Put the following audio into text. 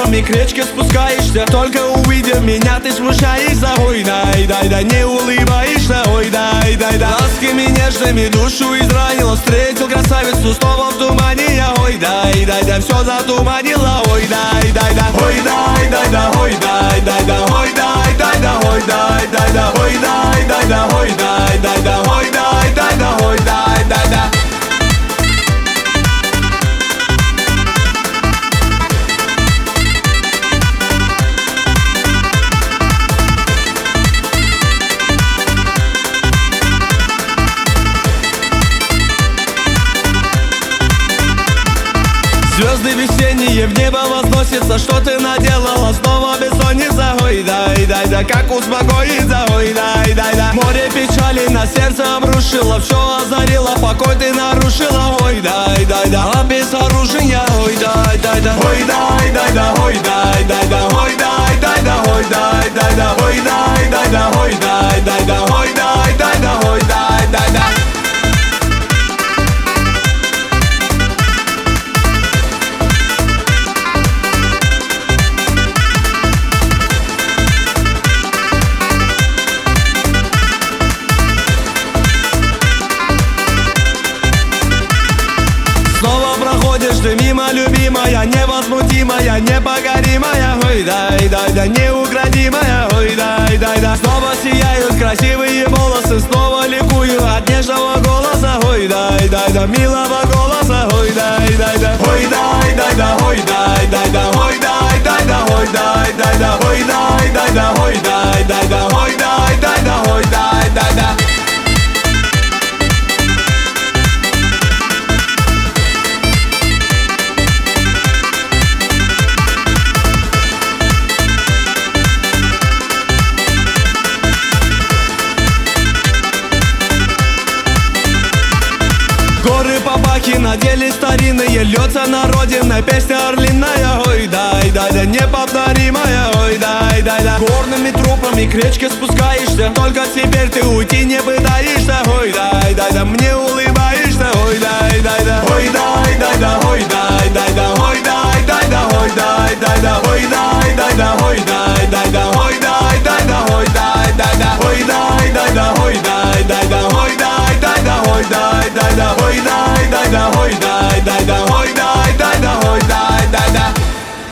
трупами к речке спускаешься. Только увидев меня, ты смущаешься. Ой, дай, дай, да, не улыбаешься. Ой, дай, дай, да, ласками нежными душу изранил. Встретил красавицу снова в тумане я. Ой, дай, дай, да, все затуманило. Ой, дай, дай, да, ой, дай, дай, да, ой, дай, дай, да, ой, дай, дай, да, ой, дай, дай, да, ой, дай, дай, да, ой, дай, дай, да, ой, дай, дай, да, ой, дай, дай, да. Звезды весенние в небо возносятся. Что ты наделала? Снова бессонница. Ой, дай, дай, да, как успокоиться? Ой, дай, дай, да. Море печали на сердце обрушило. Все озарило, покой ты нарушила. Ой, дай, дай, да, а без оружия. Ой, дай, дай, да, ой, дай, дай, да, ой, дай, дай, да, ой, дай, дай, да, ой, дай, дай, да, ой, дай, дай, да, ой, дай, дай, да, ой, дай, дай, да, ой, дай, дай, да. Ты мимо, любимая, невозмутимая, непокоримая. Ой, дай, дай, да, неукротимая. Ой, дай, дай, да. Снова сияют красивые волосы. Снова ликую от нежного голоса. Ой, дай, дай, да, милого голоса. Ой, дай, дай, да, ой, дай, дай, да, ой, дай, дай, да, ой, дай, дай, да, ой, дай, дай, да, ой, дай, дай, да, ой, дай, дай, да, ой, дай, дай, да, ой, дай, дай, да. Горы Папахи надели старинные, льется на родиной песня орлиная. Ой, дай, дай, да, неповторимая. Ой, дай, дай, да, горными трупами к речке спускаешься. Только теперь ты уйти не пытаешься. Ой, дай, дай, да, мне улыбаешься. Ой, дай, дай, да, ой, дай, дай, да, ой, дай, дай, да, ой, дай, дай, да, ой, дай, дай, да, ой, дай, дай, да, ой, дай, дай, да, ой, дай, дай, да, ой, дай, дай, да, ой, дай, дай, да, ой, дай, дай, да, ой, дай, дай, да, ой, дай, дай, да, ой, дай, дай, да, ой, дай.